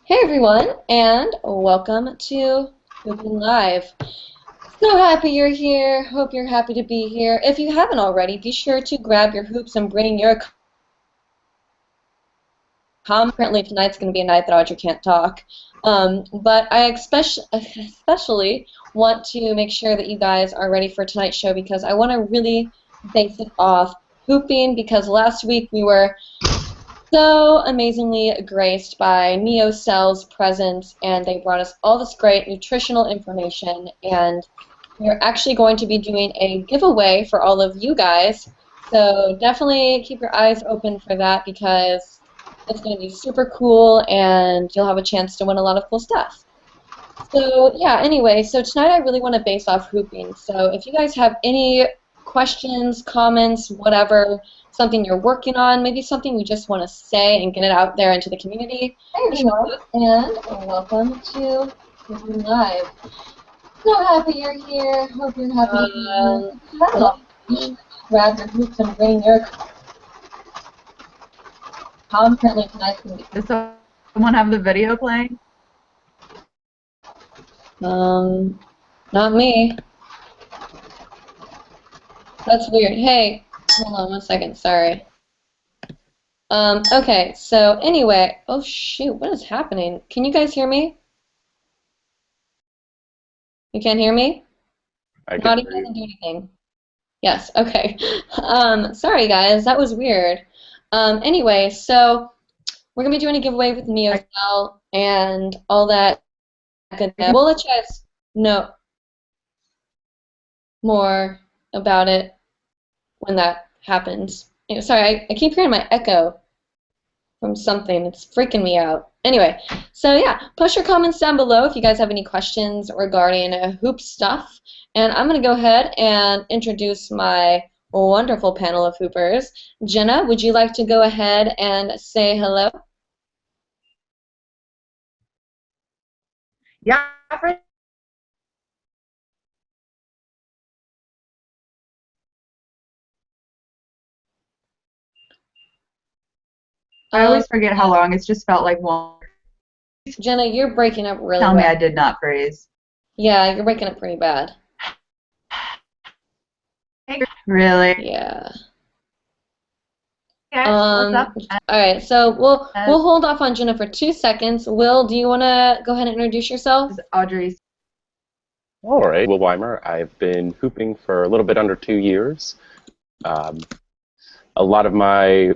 Hey everyone, and welcome to Hooping Live. So happy you're here. Hope you're happy to be here. If you haven't already, be sure to grab your hoops and bring your Currently, tonight's going to be a night that Audrey can't talk. But I especially want to make sure that you guys are ready for tonight's show because I want to really base it off hooping because last week we were so amazingly graced by NeoCell's presence, and they brought us all this great nutritional information, and we're actually going to be doing a giveaway for all of you guys, so definitely keep your eyes open for that because it's going to be super cool, and you'll have a chance to win a lot of cool stuff. So yeah, anyway, so tonight I really want to base off hooping, so if you guys have any questions, comments, whatever, something you're working on, maybe something you just want to say and get it out there into the community. Hey everyone, and welcome to Hooping Live. So happy you're here. Hope you're happy. Grab your hoops and bring your currently tonight's going to be. Does someone have the video playing? Not me. That's weird. Hey, hold on one second. Sorry. Okay, so anyway, oh shoot, what is happening? Can you guys hear me? You can't hear me? Naughty doesn't do anything. Yes, okay. Sorry guys, that was weird. Anyway, so we're gonna be doing a giveaway with NeoCell and all that good stuff. We'll let you guys know more about it when that happens. Sorry, I keep hearing my echo from something. It's freaking me out. Anyway, so yeah, post your comments down below if you guys have any questions regarding hoop stuff. And I'm going to go ahead and introduce my wonderful panel of hoopers. Jenna, would you like to go ahead and say hello? Yeah. I always forget how long. It's just felt like one. Jenna, you're breaking up really bad. Tell me I did not freeze. Yeah, you're breaking up pretty bad. Really? Yeah. What's up? Alright, so we'll hold off on Jenna for 2 seconds. Will, do you want to go ahead and introduce yourself? This is Audrey's. All right, Will Weimer. I've been hooping for a little bit under 2 years. A lot of my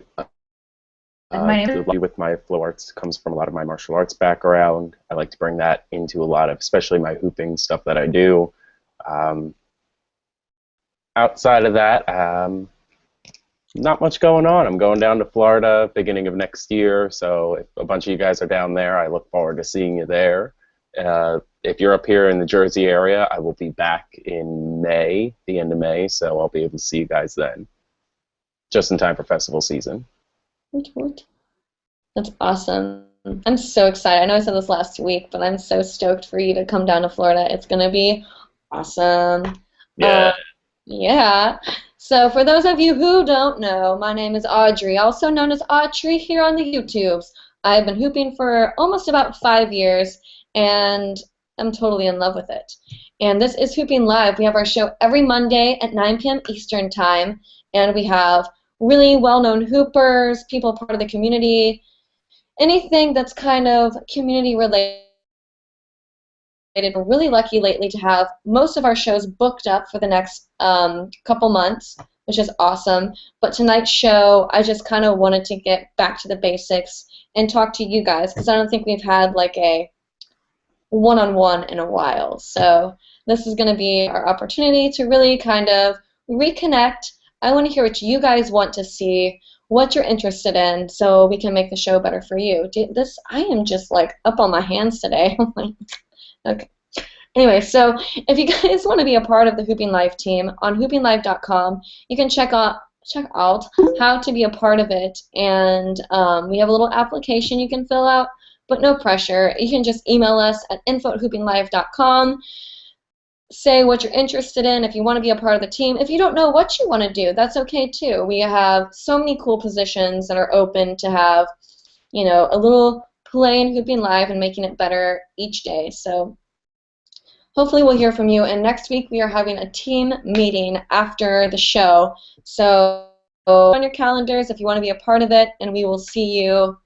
with my flow arts comes from a lot of my martial arts background. I like to bring that into a lot of, especially my hooping stuff that I do. Outside of that, not much going on. I'm going down to Florida beginning of next year, so if a bunch of you guys are down there, I look forward to seeing you there. If you're up here in the Jersey area, I will be back in May, the end of May, so I'll be able to see you guys then, just in time for festival season. That's awesome. I'm so excited. I know I said this last week, but I'm so stoked for you to come down to Florida. It's going to be awesome. Yeah. Yeah. So for those of you who don't know, my name is Audrey, also known as Audrey here on the YouTubes. I've been hooping for almost about 5 years, and I'm totally in love with it. And this is Hooping Live. We have our show every Monday at 9 p.m. Eastern Time, and we have really well-known hoopers, people part of the community, anything that's kind of community-related. We're really lucky lately to have most of our shows booked up for the next couple months, which is awesome. But tonight's show, I just kind of wanted to get back to the basics and talk to you guys because I don't think we've had like a one-on-one in a while. So this is going to be our opportunity to really kind of reconnect. I want to hear what you guys want to see, what you're interested in, so we can make the show better for you. I am just like up on my hands today. Okay. Anyway, so if you guys want to be a part of the Hooping Live team, on hoopinglive.com, you can check out how to be a part of it, and we have a little application you can fill out, but no pressure. You can just email us at info@hoopinglive.com. Say what you're interested in, if you want to be a part of the team. If you don't know what you want to do, that's okay too. We have so many cool positions that are open to have, you know, a little playing Hooping Live and making it better each day. So hopefully we'll hear from you. And next week we are having a team meeting after the show. So on your calendars if you want to be a part of it, and we will see you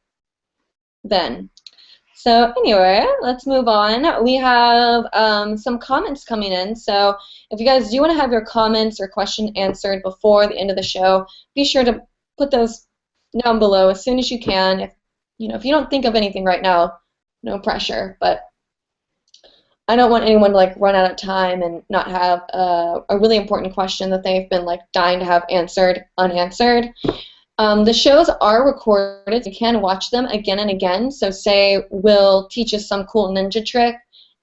then. So anyway, let's move on. We have some comments coming in. So if you guys do want to have your comments or question answered before the end of the show, be sure to put those down below as soon as you can. If you don't think of anything right now, no pressure. But I don't want anyone to like run out of time and not have a really important question that they've been like dying to have answered unanswered. The shows are recorded. You can watch them again and again. So say Will teaches some cool ninja trick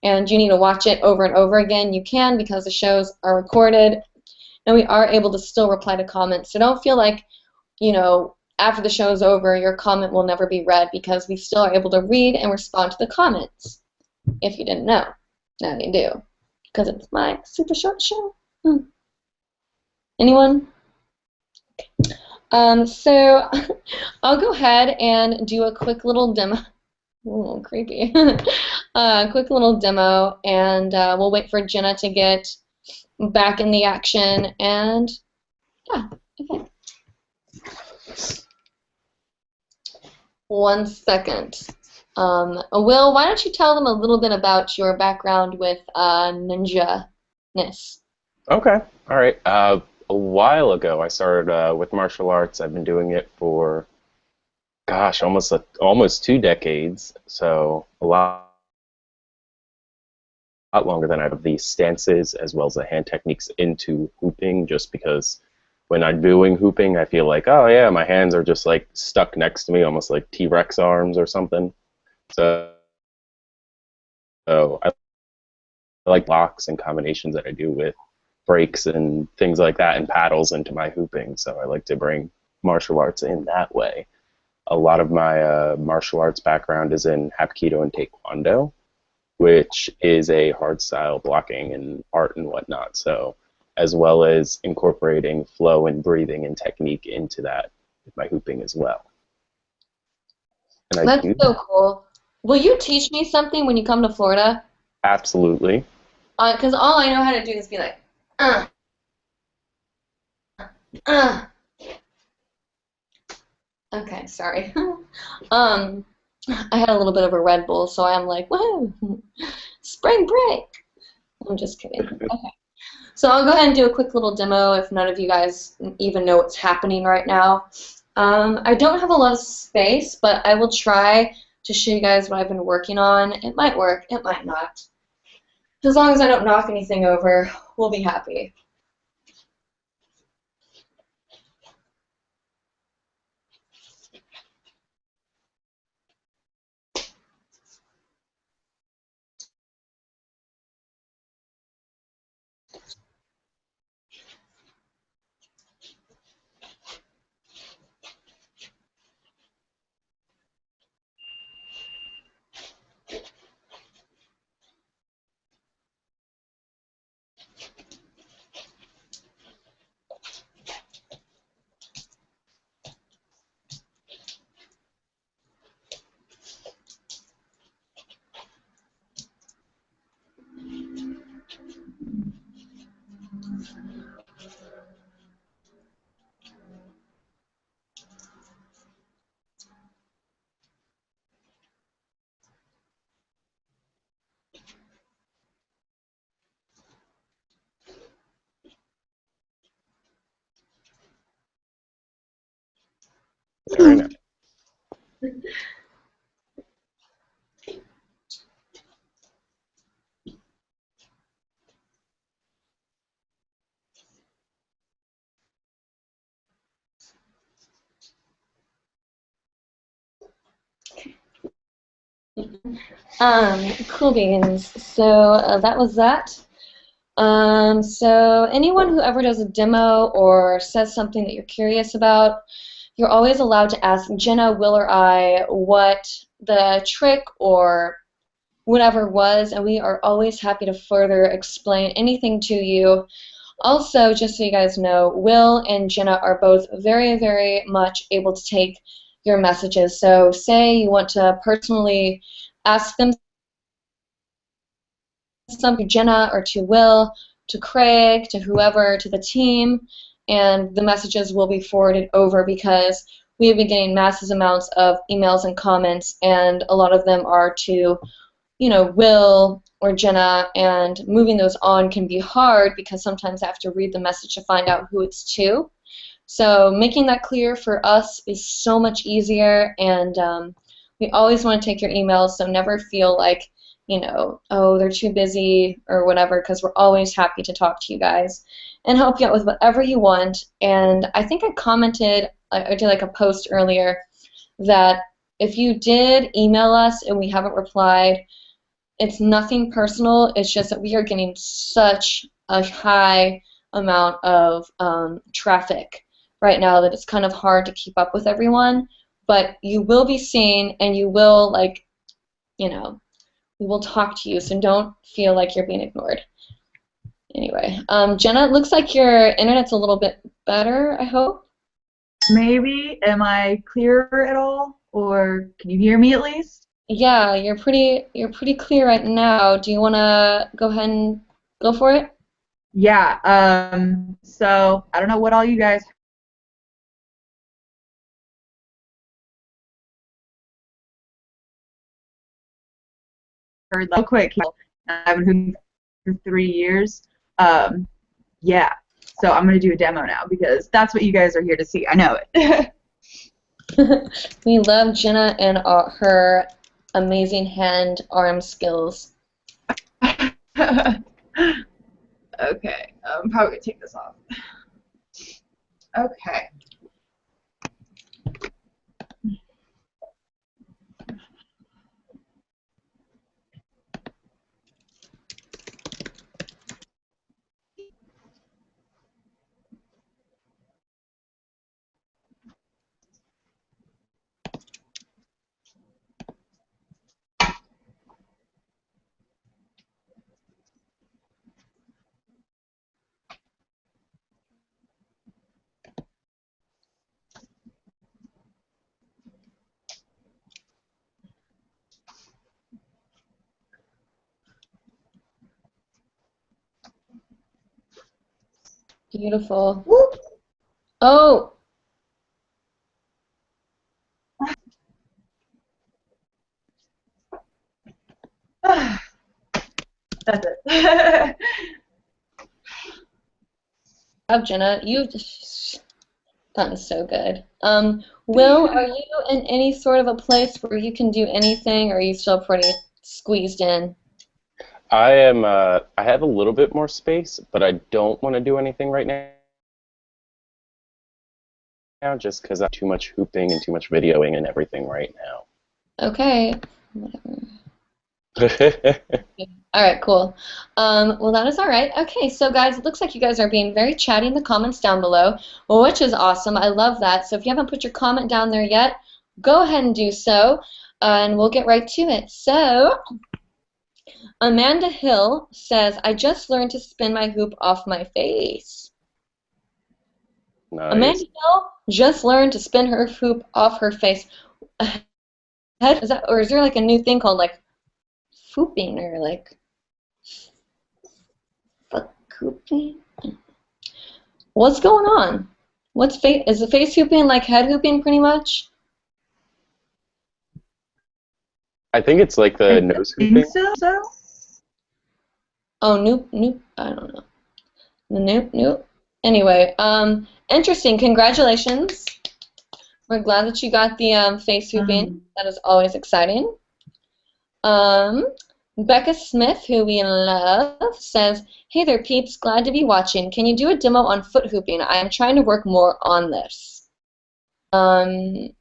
and you need to watch it over and over again, you can, because the shows are recorded and we are able to still reply to comments. So don't feel like, after the show is over, your comment will never be read, because we still are able to read and respond to the comments. If you didn't know, now you do, because it's my super short show. Anyone? So I'll go ahead and do a quick little demo. Ooh, creepy. Quick little demo, and we'll wait for Jenna to get back in the action. And yeah, okay. 1 second. Will, why don't you tell them a little bit about your background with ninja-ness? Okay. All right. A while ago, I started with martial arts. I've been doing it for, gosh, almost 2 decades. So a lot longer than I have the stances as well as the hand techniques into hooping, just because when I'm doing hooping, I feel like, oh yeah, my hands are just like stuck next to me, almost like T-Rex arms or something. So I like blocks and combinations that I do with breaks and things like that and paddles into my hooping. So I like to bring martial arts in that way. A lot of my martial arts background is in Hapkido and Taekwondo, which is a hard style blocking and art and whatnot. So as well as incorporating flow and breathing and technique into that with my hooping as well. And That's so cool. Will you teach me something when you come to Florida? Absolutely. Because all I know how to do is be like, Okay, sorry. I had a little bit of a Red Bull, so I'm like, whoa, spring break. I'm just kidding. Okay. So I'll go ahead and do a quick little demo if none of you guys even know what's happening right now. I don't have a lot of space, but I will try to show you guys what I've been working on. It might work, it might not. As long as I don't knock anything over, we'll be happy. Very nice. Cool beans. So that was that. So anyone who ever does a demo or says something that you're curious about, you're always allowed to ask Jenna, Will, or I what the trick or whatever was, and we are always happy to further explain anything to you. Also, just so you guys know, Will and Jenna are both very, very much able to take your messages. So say you want to personally ask them something to Jenna or to Will, to Craig, to whoever, to the team, and the messages will be forwarded over because we have been getting massive amounts of emails and comments, and a lot of them are to, you know, Will or Jenna, and moving those on can be hard because sometimes I have to read the message to find out who it's to. So making that clear for us is so much easier, and we always want to take your emails, so never feel like, you know, oh, they're too busy or whatever, because we're always happy to talk to you guys and help you out with whatever you want. And I think I commented, I did like a post earlier, that if you did email us and we haven't replied, it's nothing personal. It's just that we are getting such a high amount of traffic right now that it's kind of hard to keep up with everyone. But you will be seen, and you will, like, you know, we will talk to you, so don't feel like you're being ignored. Anyway, Jenna, it looks like your internet's a little bit better, I hope. Maybe. Am I clear at all? Or can you hear me at least? Yeah, you're pretty clear right now. Do you want to go ahead and go for it? Yeah. So I don't know what all you guys heard. Real quick, I've been for 3 years. Yeah. So I'm gonna do a demo now because that's what you guys are here to see. I know it. We love Jenna and her amazing hand-arm skills. Okay. I'm probably gonna take this off. Okay. Beautiful. Whoop. Oh, That's it. love Jenna. You've just done so good. Will, are you in any sort of a place where you can do anything, or are you still pretty squeezed in? I am. I have a little bit more space, but I don't want to do anything right now, just because I'm too much hooping and too much videoing and everything right Okay. Whatever. now. All right, cool. Well, that is all right. Okay, so guys, it looks like you guys are being very chatty in the comments down below, well, which is awesome. I love that. So if you haven't put your comment down there yet, go ahead and do so, and we'll get right to it. So Amanda Hill says, I just learned to spin my hoop off my face. Nice. Amanda Hill just learned to spin her hoop off her face. Is that, or is there like a new thing called like fooping or like hooping? What's going on? Is the face hooping like head hooping pretty much? I think it's like the nose I hooping. think so. Oh, nope, I don't know. Nope. Anyway, interesting. Congratulations. We're glad that you got the face hooping. That is always exciting. Becca Smith, who we love, says, hey there, peeps. Glad to be watching. Can you do a demo on foot hooping? I am trying to work more on this.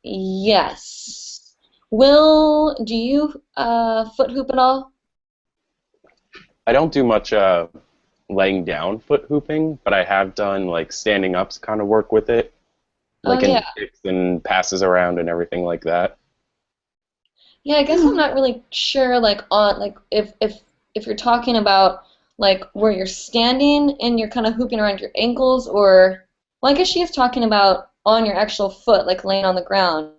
Yes. Will, do you foot hoop at all? I don't do much laying down foot hooping, but I have done like standing ups kind of work with it, like in kicks and passes around and everything like that. Yeah, I guess I'm not really sure, like on like if you're talking about like where you're standing and you're kind of hooping around your ankles, or well, I guess she is talking about on your actual foot, like laying on the ground.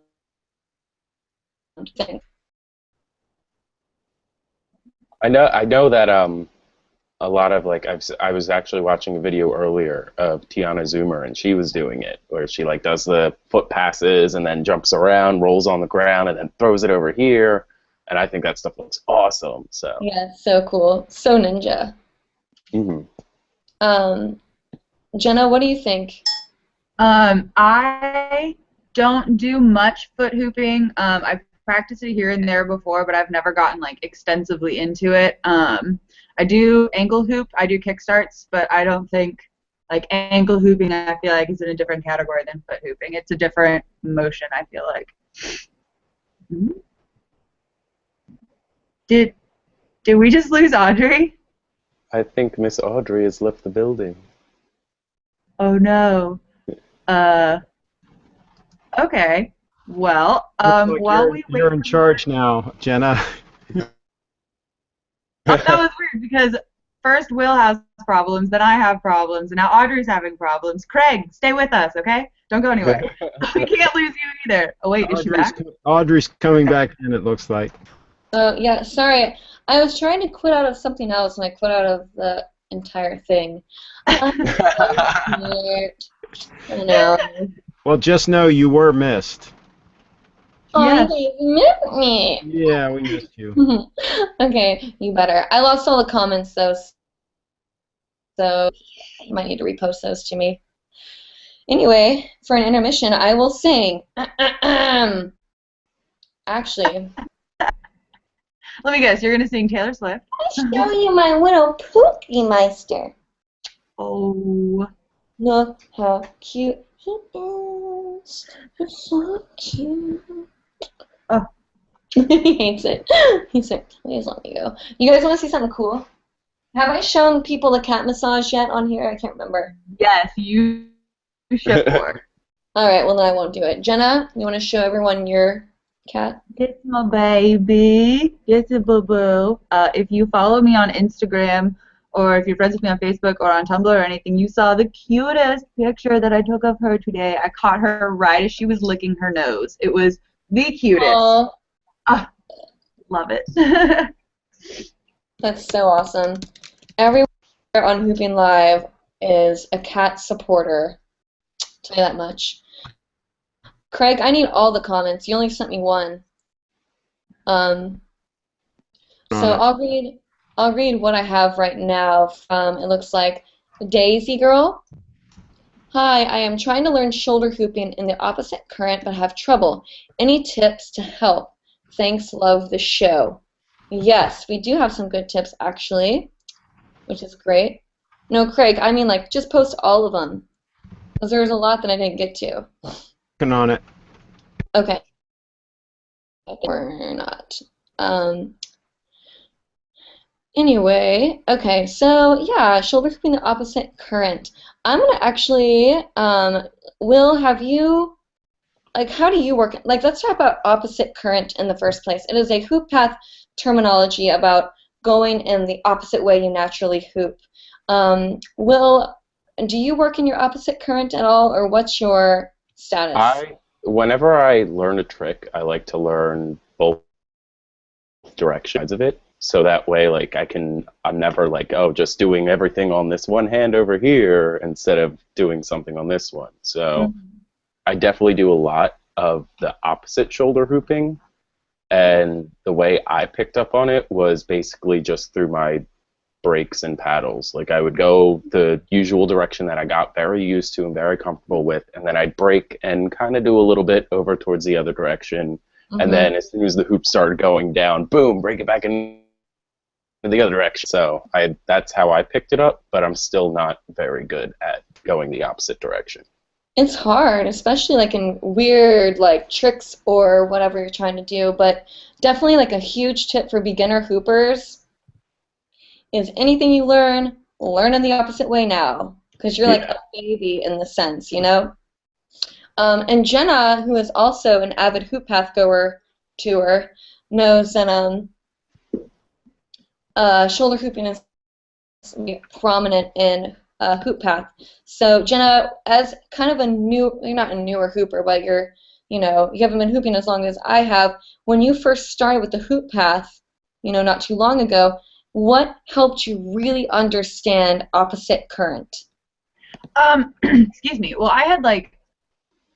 What do you think? I know that a lot of like I was actually watching a video earlier of Tiana Zoomer, and she was doing it where she like does the foot passes and then jumps around, rolls on the ground, and then throws it over here. And I think that stuff looks awesome. So Yeah, so cool. So ninja. hmm Jenna, what do you think? I don't do much foot hooping. I've practiced it here and there before, but I've never gotten like extensively into it. I do ankle hoop. I do kickstarts, but I don't think like ankle hooping. I feel like is in a different category than foot hooping. It's a different motion. I feel like. Mhm. Did we just lose Audrey? I think Miss Audrey has left the building. Oh no. Okay. Well, Looks like while we wait you're in for charge now, Jenna. that was weird because first Will has problems, then I have problems, and now Audrey's having problems. Craig, stay with us, okay? Don't go anywhere. We can't lose you either. Oh wait, is she back? Audrey's coming back in, it looks like. Yeah, sorry. I was trying to quit out of something else, and I quit out of the entire thing. I'm so weird. I know. Well, just know you were missed. Oh, Yes. you guys missed me. Yeah, we missed you. Okay, you better. I lost all the comments though, so you might need to repost those to me. Anyway, for an intermission, I will sing. Actually, Let me guess, you're gonna sing Taylor Swift. I'll show you my little Pookie Meister. Oh. Look how cute he is. He's so cute. Oh. He hates it. He's like, please let me go. You guys want to see something cool? Have I shown people the cat massage yet on here? I can't remember. Yes, you should more. All right, well then I won't do it. Jenna, you want to show everyone your cat? It's my baby. It's a boo-boo. If you follow me on Instagram, or if you're friends with me on Facebook or on Tumblr or anything, you saw the cutest picture that I took of her today. I caught her right as she was licking her nose. It was the cutest. Aww. Ah, love it. That's so awesome. Everyone here on Hooping Live is a cat supporter. I'll tell you that much. Craig, I need all the comments. You only sent me one. So I'll read what I have right now from, it looks like, Daisy Girl. Hi, I am trying to learn shoulder hooping in the opposite current but have trouble. Any tips to help? Thanks, love the show. Yes, we do have some good tips actually, which is great. No, Craig, I mean like just post all of them, because there's a lot that I didn't get to. Working on it. Okay. We're not. Anyway, okay, so yeah, shoulder hooping the opposite current. I'm gonna actually, Will, have you, like, how do you work? Like, let's talk about opposite current in the first place. It is a hoop path terminology about going in the opposite way you naturally hoop. Will, do you work in your opposite current at all, or what's your status? Whenever I learn a trick, I like to learn both directions of it. So that way, like, I'm never like, oh, just doing everything on this one hand over here instead of doing something on this one. So I definitely do a lot of the opposite shoulder hooping. And the way I picked up on it was basically just through my breaks and paddles. Like, I would go the usual direction that I got very used to and very comfortable with, and then I'd break and kind of do a little bit over towards the other direction. And then as soon as the hoop started going down, boom, break it back in the other direction. So that's how I picked it up, but I'm still not very good at going the opposite direction. It's hard, especially like in weird like tricks or whatever you're trying to do, but definitely like a huge tip for beginner hoopers is anything you learn in the opposite way now, because you're like a baby in the sense, you know? And Jenna, who is also an avid hoop path goer tour, knows that shoulder hooping is prominent in hoop path. So Jenna, as kind of you're not a newer hooper, but you're you know, you haven't been hooping as long as I have. When you first started with the hoop path, you know, not too long ago, what helped you really understand opposite current? Excuse me. Well, I had like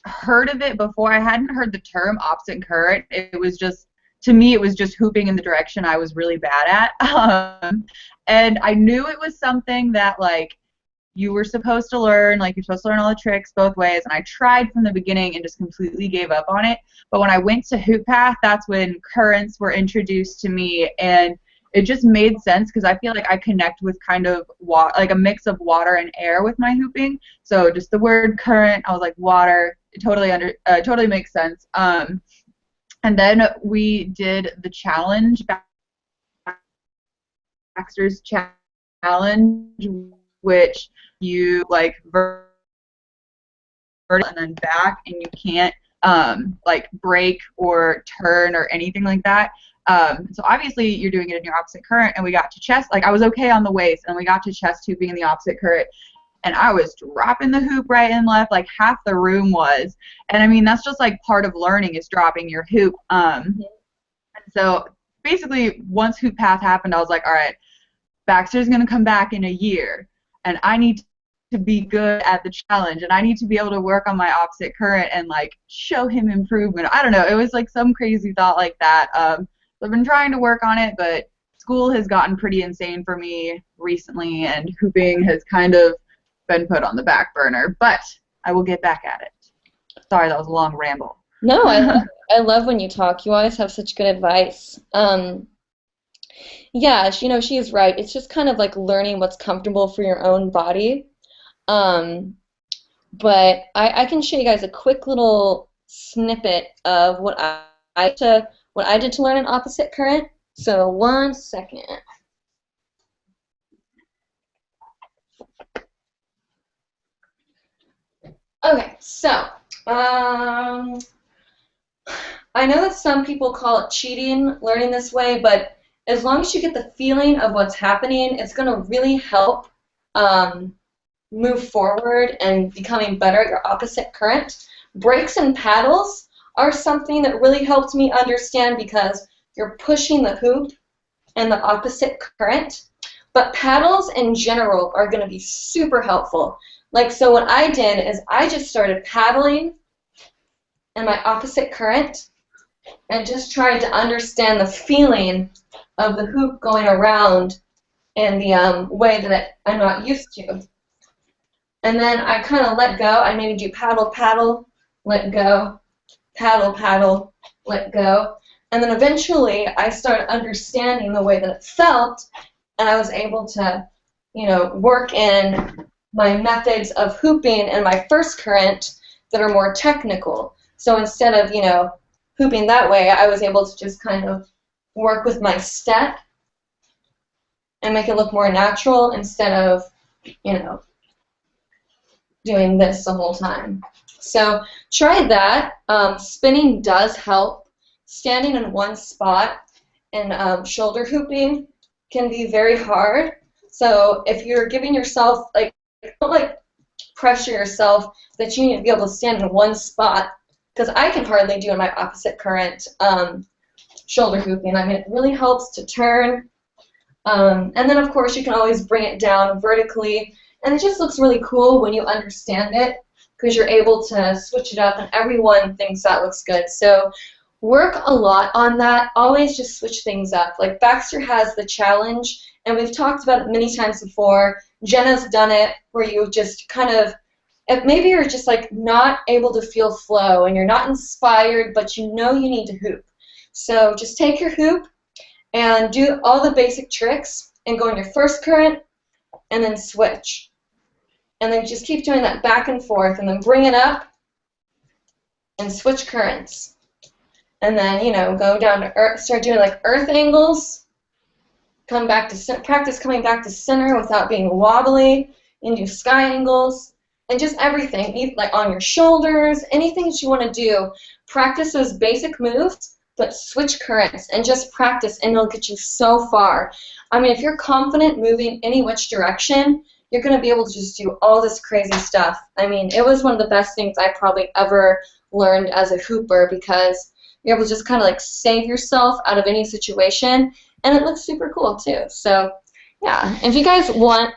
heard of it before. I hadn't heard the term opposite current. It was just, to me, it was just hooping in the direction I was really bad at. And I knew it was something that like you were supposed to learn, like you're supposed to learn all the tricks both ways, and I tried from the beginning and just completely gave up on it. But when I went to Hoop Path, that's when currents were introduced to me, and it just made sense because I feel like I connect with kind of like a mix of water and air with my hooping. So just the word current, I was like water, it totally makes sense. And then we did the challenge, Baxter's challenge, which you like vertical and then back, and you can't like break or turn or anything like that. So obviously you're doing it in your opposite current, and we got to chest, like I was okay on the waist, and we got to chest hooping in the opposite current, and I was dropping the hoop right and left, like half the room was. And I mean, that's just like part of learning, is dropping your hoop. And so basically once Hoop Path happened, I was like, all right, Baxter's going to come back in a year, and I need to be good at the challenge, and I need to be able to work on my opposite current and like show him improvement. I don't know, it was like some crazy thought like that. So I've been trying to work on it, but school has gotten pretty insane for me recently, and hooping has kind of been put on the back burner, but I will get back at it. Sorry, that was a long ramble. No, I love when you talk. You always have such good advice. Yeah, you know, she is right. It's just kind of like learning what's comfortable for your own body. But I can show you guys a quick little snippet of what I did to learn an opposite current. So 1 second. Okay, so I know that some people call it cheating, learning this way, but as long as you get the feeling of what's happening, it's going to really help move forward and becoming better at your opposite current. Breaks and paddles are something that really helped me understand because you're pushing the hoop in the opposite current. But paddles in general are going to be super helpful. Like, so what I did is I just started paddling in my opposite current and just tried to understand the feeling of the hoop going around in the way that I'm not used to. And then I kind of let go. I maybe do paddle, paddle, let go, paddle, paddle, let go. And then eventually I started understanding the way that it felt, and I was able to, you know, work in my methods of hooping in my first current that are more technical. So instead of, you know, hooping that way, I was able to just kind of work with my step and make it look more natural instead of, you know, doing this the whole time. So try that. Spinning does help. Standing in one spot and shoulder hooping can be very hard. So if you're giving yourself, like, don't like pressure yourself that you need to be able to stand in one spot, because I can hardly do in my opposite current shoulder hooping. I mean, it really helps to turn. And then, of course, you can always bring it down vertically. And it just looks really cool when you understand it, because you're able to switch it up, and everyone thinks that looks good. So work a lot on that. Always just switch things up. Like Baxter has the challenge, and we've talked about it many times before. Jenna's done it, where you just kind of, if maybe you're just like not able to feel flow and you're not inspired, but you know you need to hoop. So just take your hoop and do all the basic tricks and go in your first current and then switch. And then just keep doing that back and forth, and then bring it up and switch currents. And then, you know, go down to earth, start doing like earth angles, come back to practice coming back to center without being wobbly, and do sky angles, and just everything, like on your shoulders, anything that you want to do. Practice those basic moves, but switch currents and just practice, and it'll get you so far. I mean, if you're confident moving any which direction, you're going to be able to just do all this crazy stuff. I mean, it was one of the best things I probably ever learned as a hooper, because you're able to just kind of like save yourself out of any situation, and it looks super cool too. So yeah, if you guys want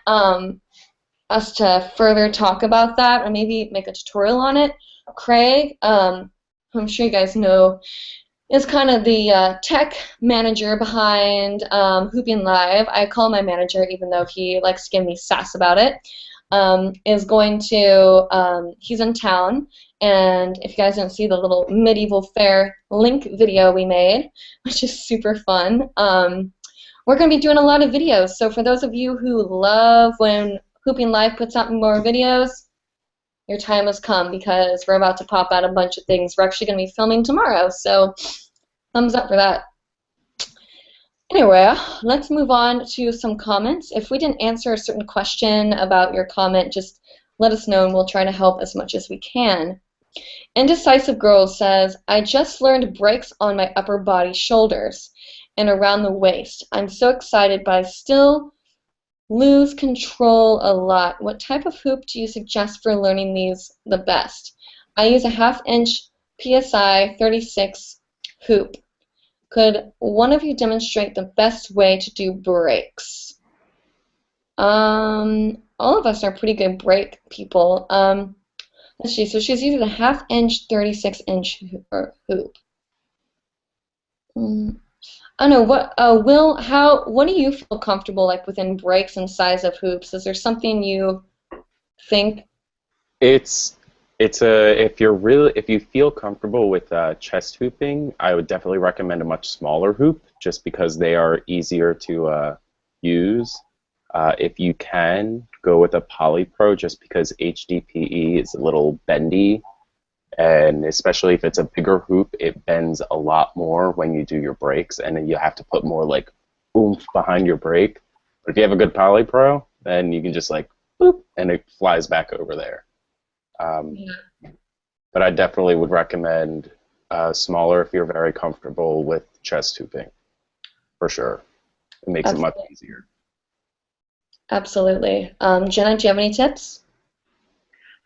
us to further talk about that or maybe make a tutorial on it, Craig, who I'm sure you guys know, is kind of the tech manager behind hoopingLIVE. I call him my manager even though he likes to give me sass about it. Is going to, he's in town, and if you guys don't see the little medieval fair link video we made, which is super fun, we're going to be doing a lot of videos. So for those of you who love when hoopingLIVE puts out more videos, your time has come, because we're about to pop out a bunch of things. We're actually going to be filming tomorrow, so thumbs up for that. Anyway, let's move on to some comments. If we didn't answer a certain question about your comment, just let us know and we'll try to help as much as we can. Indecisive Girl says, I just learned breaks on my upper body shoulders and around the waist. I'm so excited, but I still lose control a lot. What type of hoop do you suggest for learning these the best? I use a 1/2 inch PSI 36 hoop. Could one of you demonstrate the best way to do breaks? All of us are pretty good break people. Let's see. So she's using a 1/2 inch 36 inch hoop. I don't know, what Will, what do you feel comfortable like within breaks and size of hoops? Is there something you think? It's if you feel comfortable with chest hooping, I would definitely recommend a much smaller hoop, just because they are easier to use. If you can, go with a Polypro, just because HDPE is a little bendy, and especially if it's a bigger hoop, it bends a lot more when you do your breaks, and then you have to put more like oomph behind your break. But if you have a good Polypro, then you can just like boop, and it flies back over there. Yeah. But I definitely would recommend smaller if you're very comfortable with chest hooping, for sure. It makes it much easier. Absolutely. Jenna, do you have any tips?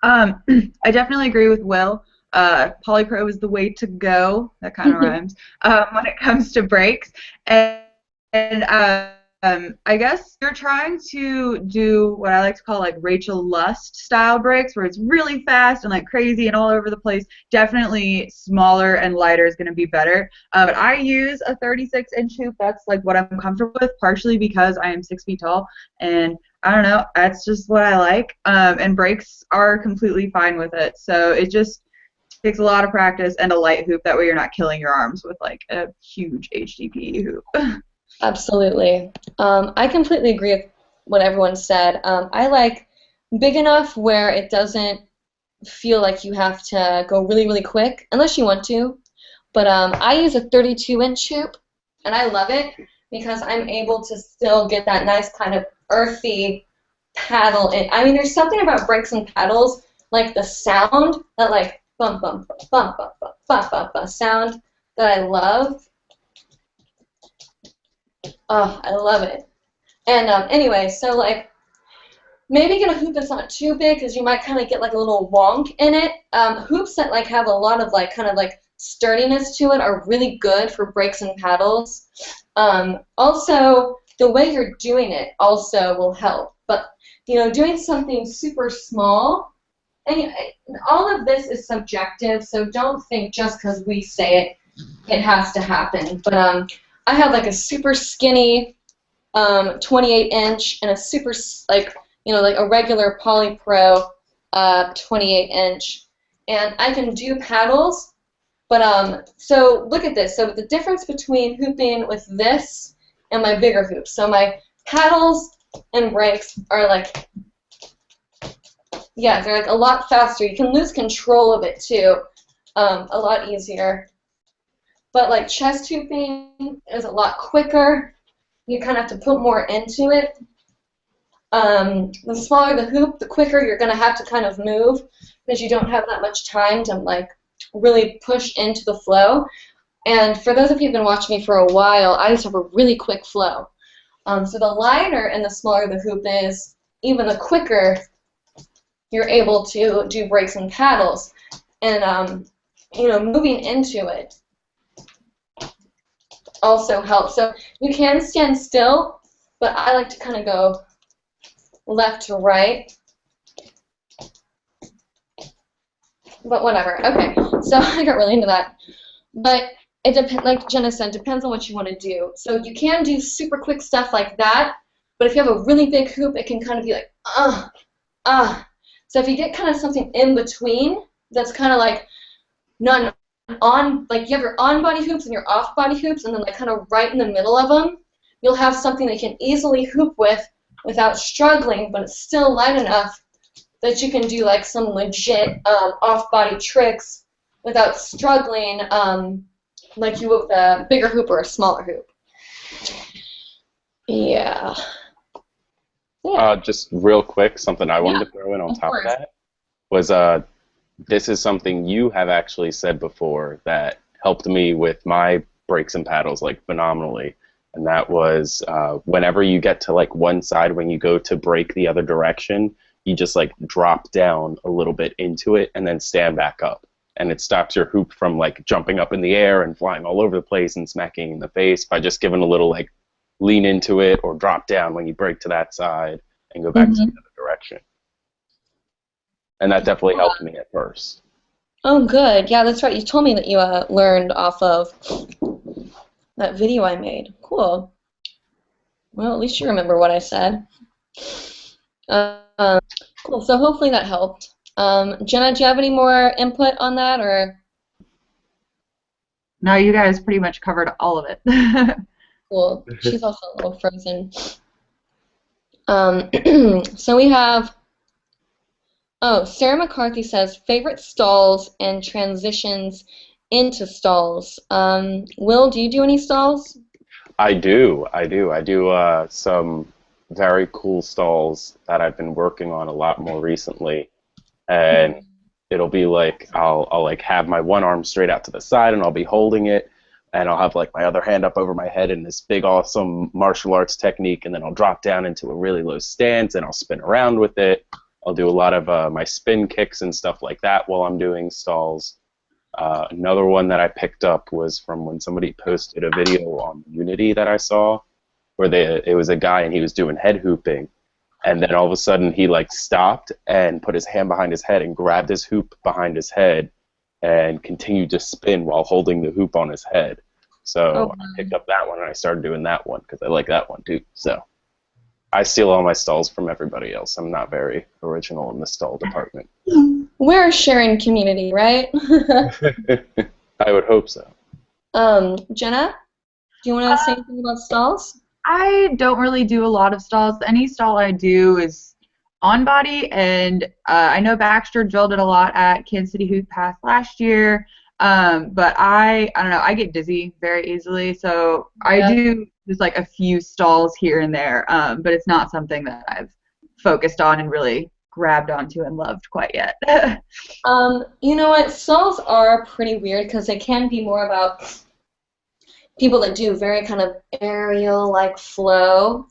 I definitely agree with Will. Polypro is the way to go. That kind of rhymes. When it comes to breaks, and I guess you're trying to do what I like to call like Rachel Lust style breaks, where it's really fast and like crazy and all over the place. Definitely smaller and lighter is going to be better. But I use a 36 inch hoop. That's like what I'm comfortable with, partially because I am 6 feet tall, and I don't know, that's just what I like. And breaks are completely fine with it. So it just takes a lot of practice and a light hoop. That way you're not killing your arms with like a huge HDPE hoop. Absolutely. I completely agree with what everyone said. I like big enough where it doesn't feel like you have to go really, really quick, unless you want to. But I use a 32 inch hoop, and I love it because I'm able to still get that nice kind of earthy paddle in. I mean, there's something about breaks and paddles, like the sound, that like bump, bump, bump, bump, bump, bump, bump, bump sound that I love. Oh, I love it. And anyway, so like maybe get a hoop that's not too big, because you might kind of get like a little wonk in it. Hoops that like have a lot of like kind of like sturdiness to it are really good for breaks and paddles. Also, the way you're doing it also will help. But you know, doing something super small, and all of this is subjective, so don't think just because we say it, it has to happen. But I have like a super skinny 28 inch and a super like, you know, like a regular Polypro 28 inch, and I can do paddles. But so look at this. So the difference between hooping with this and my bigger hoops. So my paddles and breaks are like, yeah, they're like a lot faster. You can lose control of it too, a lot easier. But like chest hooping is a lot quicker. You kind of have to put more into it. The smaller the hoop, the quicker you're going to have to kind of move, because you don't have that much time to like really push into the flow. And for those of you who've been watching me for a while, I just have a really quick flow. So the lighter and the smaller the hoop is, even the quicker you're able to do breaks and paddles. And moving into it also helps. So you can stand still, but I like to kind of go left to right. But whatever. Okay, so I got really into that. But it depends, like Jenna said, depends on what you want to do. So you can do super quick stuff like that, but if you have a really big hoop, it can kind of be like, So if you get kind of something in between, that's kind of like not on, like you have your on-body hoops and your off-body hoops, and then like kind of right in the middle of them, you'll have something that you can easily hoop with without struggling, but it's still light enough that you can do like some legit off-body tricks without struggling like you would with a bigger hoop or a smaller hoop. Yeah. Just real quick, something I wanted to throw in on top of that was this is something you have actually said before that helped me with my breaks and paddles like phenomenally, and that was whenever you get to like one side, when you go to break the other direction, you just like drop down a little bit into it and then stand back up, and it stops your hoop from like jumping up in the air and flying all over the place and smacking you in the face by just giving a little like lean into it or drop down when you break to that side and go back to the other direction. And that definitely helped me at first. Oh, good. Yeah, that's right. You told me that you learned off of that video I made. Cool. Well, at least you remember what I said. Cool. So hopefully that helped. Jenna, do you have any more input on that, or? No, you guys pretty much covered all of it. Cool. She's also a little frozen. So we have, Sarah McCarthy says, favorite stalls and transitions into stalls. Will, do you do any stalls? I do. I do some very cool stalls that I've been working on a lot more recently. And it'll be like, I'll like have my one arm straight out to the side and I'll be holding it, and I'll have like my other hand up over my head in this big awesome martial arts technique, and then I'll drop down into a really low stance and I'll spin around with it. I'll do a lot of my spin kicks and stuff like that while I'm doing stalls. Another one that I picked up was from when somebody posted a video on Unity that I saw, where it was a guy and he was doing head hooping, and then all of a sudden he like stopped and put his hand behind his head and grabbed his hoop behind his head and continued to spin while holding the hoop on his head. So I picked up that one and I started doing that one because I like that one too. So I steal all my stalls from everybody else. I'm not very original in the stall department. We're a sharing community, right? I would hope so. Jenna, do you want to say anything about stalls? I don't really do a lot of stalls. Any stall I do is on body, and I know Baxter drilled it a lot at Kansas City Hoop Path last year, but I don't know, I get dizzy very easily, so I do just like a few stalls here and there, but it's not something that I've focused on and really grabbed onto and loved quite yet. You know what, stalls are pretty weird because they can be more about people that do very kind of aerial-like flow,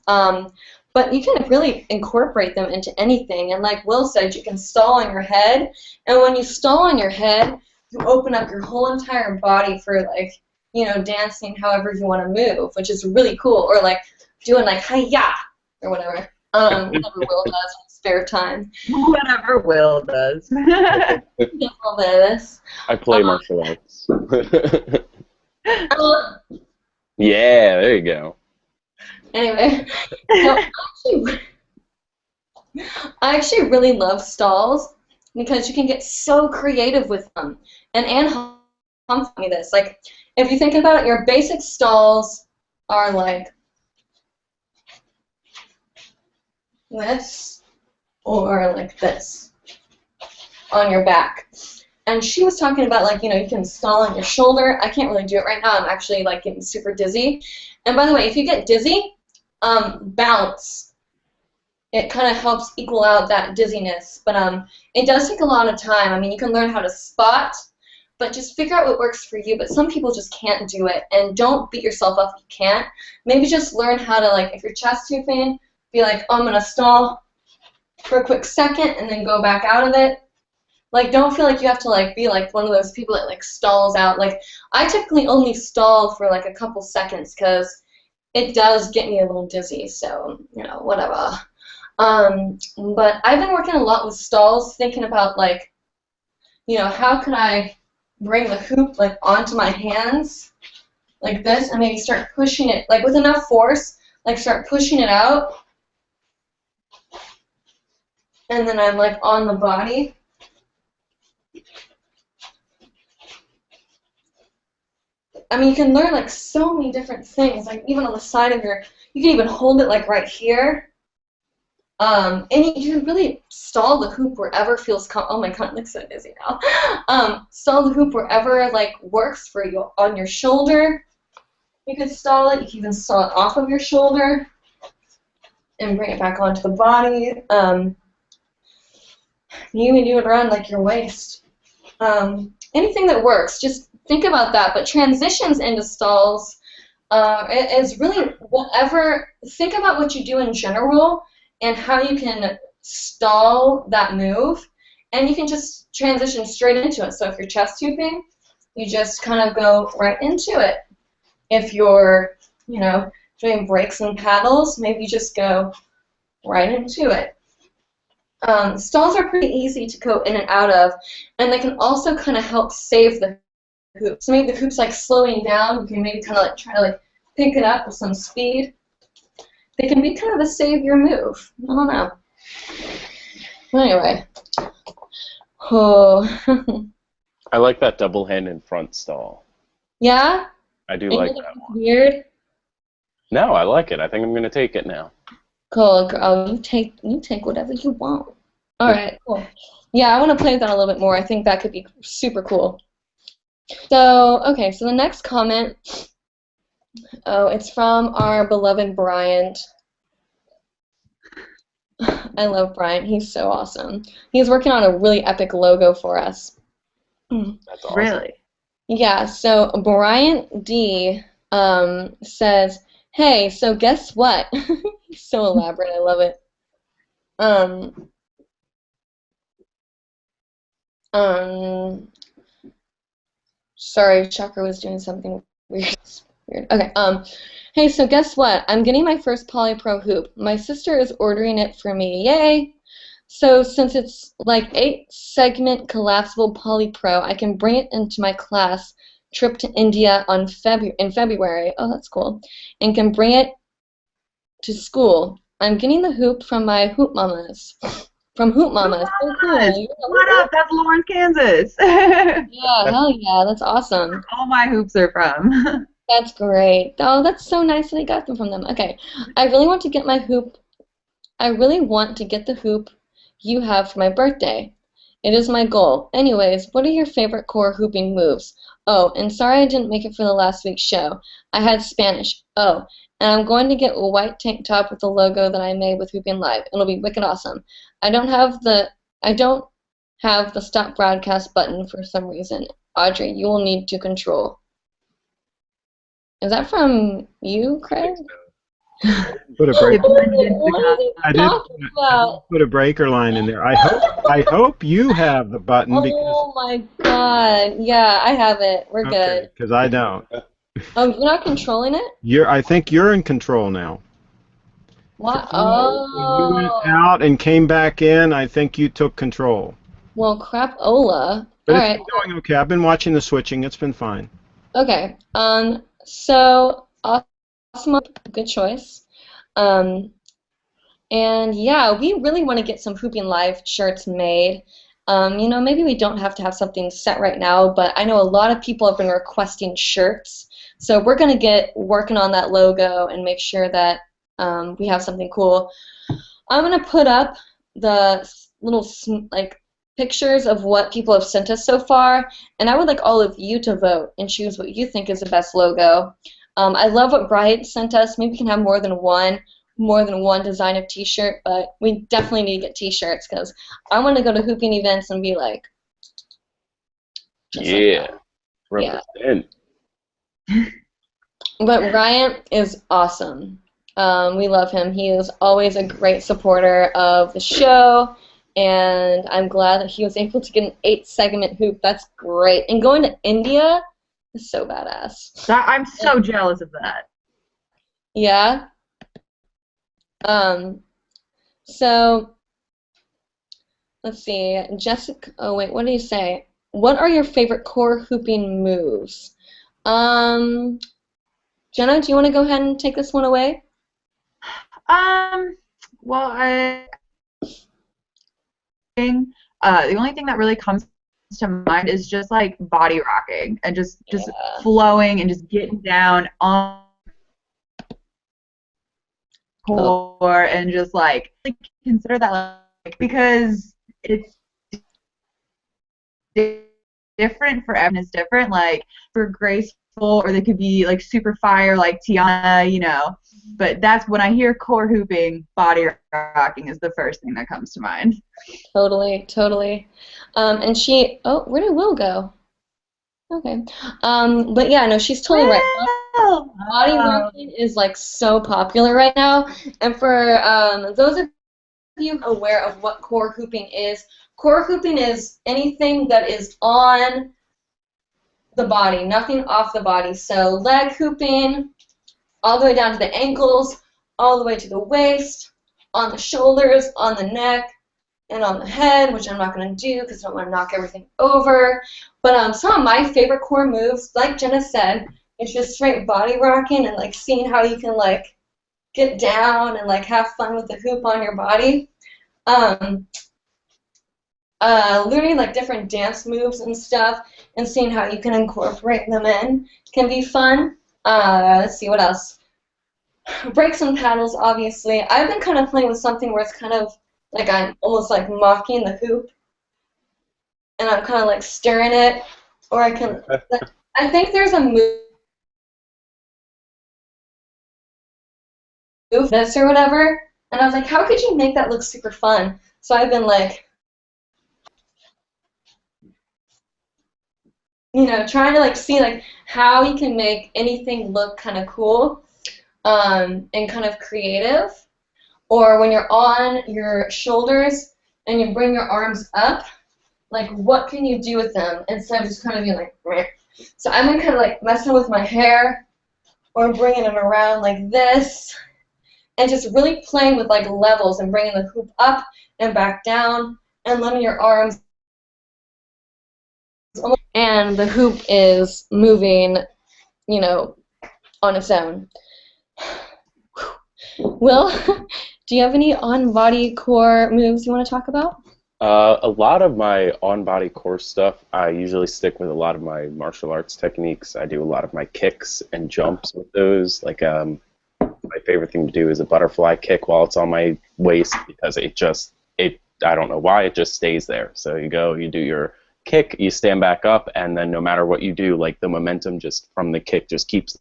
but you can really incorporate them into anything. And like Will said, you can stall on your head, and when you stall on your head, you open up your whole entire body for like, dancing however you want to move, which is really cool. Or like doing like hi-ya or whatever. Whatever Will does in his spare time. Whatever Will does. I play martial arts. Yeah, there you go. Anyway, so I actually really love stalls because you can get so creative with them. And Anne taught me this. Like, if you think about it, your basic stalls are like this or like this on your back. And she was talking about, like, you can stall on your shoulder. I can't really do it right now. I'm actually, like, getting super dizzy. And by the way, if you get dizzy, bounce. It kind of helps equal out that dizziness. But it does take a lot of time. I mean, you can learn how to spot, but just figure out what works for you. But some people just can't do it. And don't beat yourself up if you can't. Maybe just learn how to, like, if you're chest hooping, be like, oh, I'm going to stall for a quick second and then go back out of it. Like, don't feel like you have to like be like one of those people that like stalls out. Like, I typically only stall for like a couple seconds because it does get me a little dizzy. So, you know, whatever. But I've been working a lot with stalls, thinking about like, you know, how can I bring the hoop like onto my hands like this, and maybe start pushing it like with enough force, like start pushing it out, and then I'm like on the body. I mean, you can learn like so many different things, like even on the side of your, you can even hold it like right here. And you can really stall the hoop wherever feels oh my god, it looks so dizzy now. Stall the hoop wherever like works for you. On your shoulder, you can stall it. You can even stall it off of your shoulder and bring it back onto the body. You can do it around like your waist. Anything that works, just think about that. But transitions into stalls is really whatever. Think about what you do in general and how you can stall that move, and you can just transition straight into it. So if you're chest hooping, you just kind of go right into it. If you're, you know, doing breaks and paddles, maybe you just go right into it. Stalls are pretty easy to go in and out of, and they can also kind of help save the hoop. So maybe the hoop's like slowing down, you can maybe kind of like try to like pick it up with some speed. They can be kind of a savior move. I don't know. Anyway. Oh. I like that double hand in front stall. Yeah? I do And like you think that it's one. weird? No, I like it. I think I'm going to take it now. Cool, girl. You take whatever you want. All right, cool. Yeah, I want to play with that a little bit more. I think that could be super cool. So, okay, so the next comment, it's from our beloved Bryant. I love Bryant. He's so awesome. He's working on a really epic logo for us. That's awesome. Really? Yeah, so Bryant D says, hey, so guess what? He's so elaborate. I love it. Sorry, Chakra was doing something weird. Okay, hey, so guess what? I'm getting my first Polypro hoop. My sister is ordering it for me. Yay! So since it's like 8-segment collapsible Polypro, I can bring it into my class trip to India in February. Oh, that's cool. And can bring it to school. I'm getting the hoop from my Hoop Mamas. From Hoop Mamas. Oh, cool. Yeah, What up? That's Lawrence, Kansas. yeah, hell yeah, that's awesome. All my hoops are from. That's great. Oh, that's so nice that I got them from them. Okay, I really want to get my hoop. I really want to get the hoop you have for my birthday. It is my goal. Anyways, what are your favorite core hooping moves? Oh, and sorry I didn't make it for the last week's show. I had Spanish. Oh, and I'm going to get a white tank top with the logo that I made with hoopingLIVE. It'll be wicked awesome. I don't have the stop broadcast button for some reason. Audrey, you will need to control. Is that from you, Craig? Put a break. What is he I talking about? put a breaker line in there. I hope you have the button because Oh my god. Yeah, I have it. We're good. because I don't. Oh, you're not controlling it? I think you're in control now. What? When you went Oh. out and came back in, I think you took control. Well, crap-ola. But All it's right. been going okay. I've been watching the switching. It's been fine. Okay. So awesome. Good choice. And yeah, we really want to get some hoopingLIVE shirts made. You know, maybe we don't have to have something set right now, but I know a lot of people have been requesting shirts. So we're going to get working on that logo and make sure that we have something cool. I'm going to put up the little like pictures of what people have sent us so far, and I would like all of you to vote and choose what you think is the best logo. I love what Bryant sent us. Maybe we can have more than one design of t-shirt, but we definitely need to get t-shirts because I want to go to hooping events and be like, Yeah. Like Represent. But Bryant is awesome. We love him. He is always a great supporter of the show, and I'm glad that he was able to get an 8-segment hoop. That's great. And going to India is so badass. I'm so jealous of that. Yeah. So let's see. Jessica, oh wait, what did you say? What are your favorite core hooping moves? Jenna, do you want to go ahead and take this one away? Well, the only thing that really comes to mind is just like body rocking and just flowing and just getting down on core and just like consider that like because it's different for everyone. Is different, like for graceful, or they could be like super fire like Tiana, you know. But that's when I hear core hooping, body rocking is the first thing that comes to mind. Totally, totally. And she, oh, where did Will go? Okay. But yeah, no, she's totally right. Body rocking is like so popular right now. And for those of you aware of what core hooping is anything that is on the body, nothing off the body. So leg hooping, all the way down to the ankles, all the way to the waist, on the shoulders, on the neck, and on the head, which I'm not going to do because I don't want to knock everything over. But some of my favorite core moves, like Jenna said, is just straight body rocking and like seeing how you can like get down and like have fun with the hoop on your body. Learning like different dance moves and stuff and seeing how you can incorporate them in can be fun. Let's see, what else? Breaks and paddles, obviously. I've been kind of playing with something where it's kind of like I'm almost like mocking the hoop and I'm kind of like stirring it, or I can, I think there's a move this or whatever, and I was like, how could you make that look super fun? So I've been like, you know, trying to like see like how you can make anything look kind of cool and kind of creative. Or when you're on your shoulders and you bring your arms up, like what can you do with them instead of just kind of being like, meh. So I've been kind of like messing with my hair or bringing it around like this and just really playing with like levels and bringing the hoop up and back down and letting your arms, and the hoop is moving, you know, on its own. Will, do you have any on-body core moves you want to talk about? A lot of my on-body core stuff, I usually stick with a lot of my martial arts techniques. I do a lot of my kicks and jumps with those. Like my favorite thing to do is a butterfly kick while it's on my waist because I don't know why, it just stays there. So you go, you do your kick, you stand back up, and then no matter what you do, like the momentum just from the kick just keeps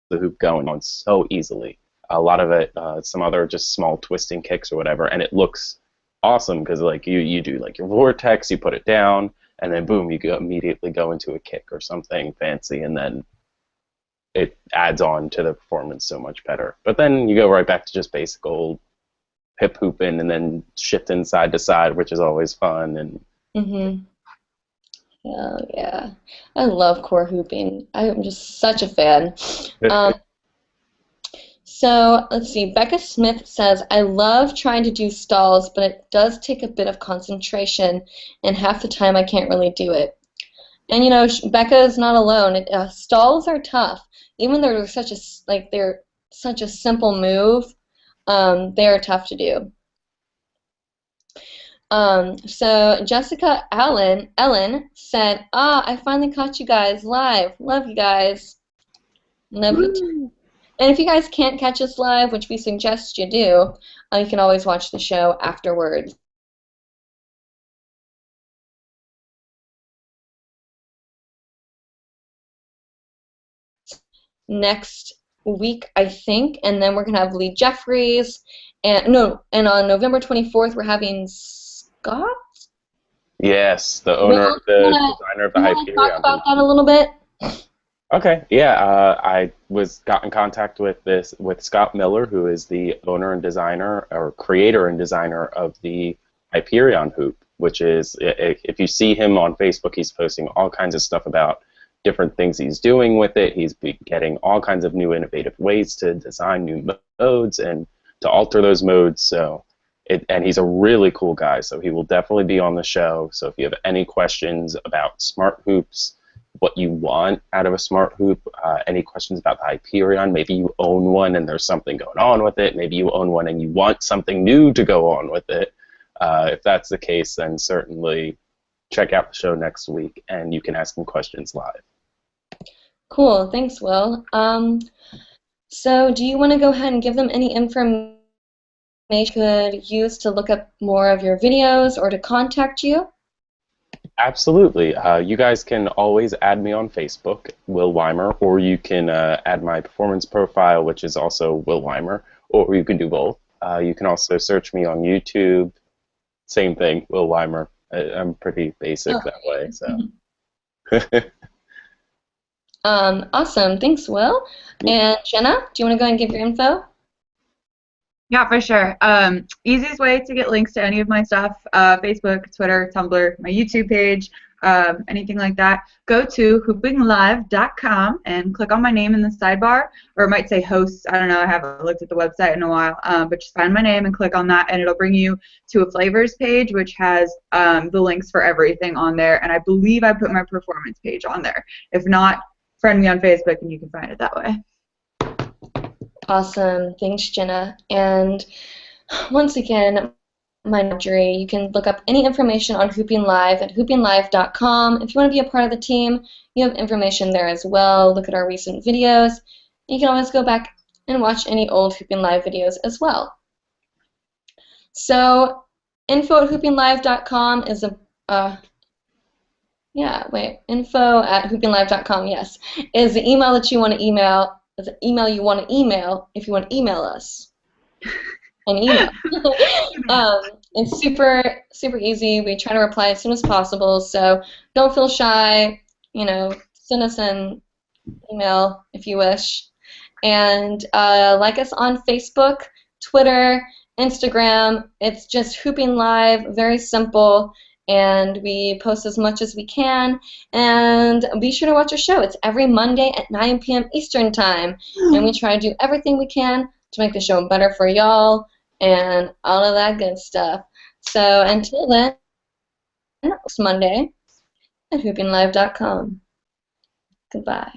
the hoop going on so easily. A lot of it, some other just small twisting kicks or whatever, and it looks awesome because like you do like your vortex, you put it down, and then boom, you immediately go into a kick or something fancy, and then it adds on to the performance so much better. But then you go right back to just basic old hip hooping and then shifting side to side, which is always fun. And Oh yeah, I love core hooping. I'm just such a fan. So let's see. Becca Smith says, I love trying to do stalls, but it does take a bit of concentration, and half the time I can't really do it. And you know, Becca is not alone. Stalls are tough, even though they're such a simple move. They are tough to do. So Jessica Ellen said, I finally caught you guys live. Love you guys. Love you too. And if you guys can't catch us live, which we suggest you do, you can always watch the show afterwards. Next week, I think, and then we're gonna have Lee Jeffries, and on November 24th we're having Scott. Yes, the owner, designer of the Hyperion. Talk about that a little bit. Okay, yeah, I got in contact with Scott Miller, who is the owner and designer, or creator and designer of the Hyperion Hoop, which is, if you see him on Facebook, he's posting all kinds of stuff about different things he's doing with it. He's getting all kinds of new innovative ways to design new modes and to alter those modes. So, and he's a really cool guy, so he will definitely be on the show. So if you have any questions about smart hoops, what you want out of a smart hoop, any questions about the Hyperion, maybe you own one and there's something going on with it, maybe you own one and you want something new to go on with it. If that's the case, then certainly check out the show next week and you can ask him questions live. Cool, thanks, Will. So do you want to go ahead and give them any information you could use to look up more of your videos or to contact you? Absolutely. You guys can always add me on Facebook, Will Weimer, or you can add my performance profile, which is also Will Weimer, or you can do both. You can also search me on YouTube. Same thing, Will Weimer. I'm pretty basic that way. So. Awesome. Thanks, Will. And Jenna, do you want to go ahead and give your info? Yeah, for sure. Easiest way to get links to any of my stuff, Facebook, Twitter, Tumblr, my YouTube page, anything like that, go to hoopinglive.com and click on my name in the sidebar, or it might say hosts. I don't know. I haven't looked at the website in a while, but just find my name and click on that, and it'll bring you to a flavors page, which has the links for everything on there, and I believe I put my performance page on there. If not, friend me on Facebook, and you can find it that way. Awesome. Thanks, Jenna. And once again, my name is Audrey. You can look up any information on Hooping Live at hoopinglive.com. If you want to be a part of the team, you have information there as well. Look at our recent videos. You can always go back and watch any old Hooping Live videos as well. So info at hoopinglive.com is info at hoopinglive.com, yes, is the email that you want to email. The email you want to email if you want to email us. An email. It's super easy. We try to reply as soon as possible, so don't feel shy. Send us an email if you wish. And like us on Facebook, Twitter, Instagram. It's just Hooping Live, very simple. And we post as much as we can. And be sure to watch our show. It's every Monday at 9 p.m. Eastern Time. And we try to do everything we can to make the show better for y'all and all of that good stuff. So until then, next Monday at hoopinglive.com. Goodbye.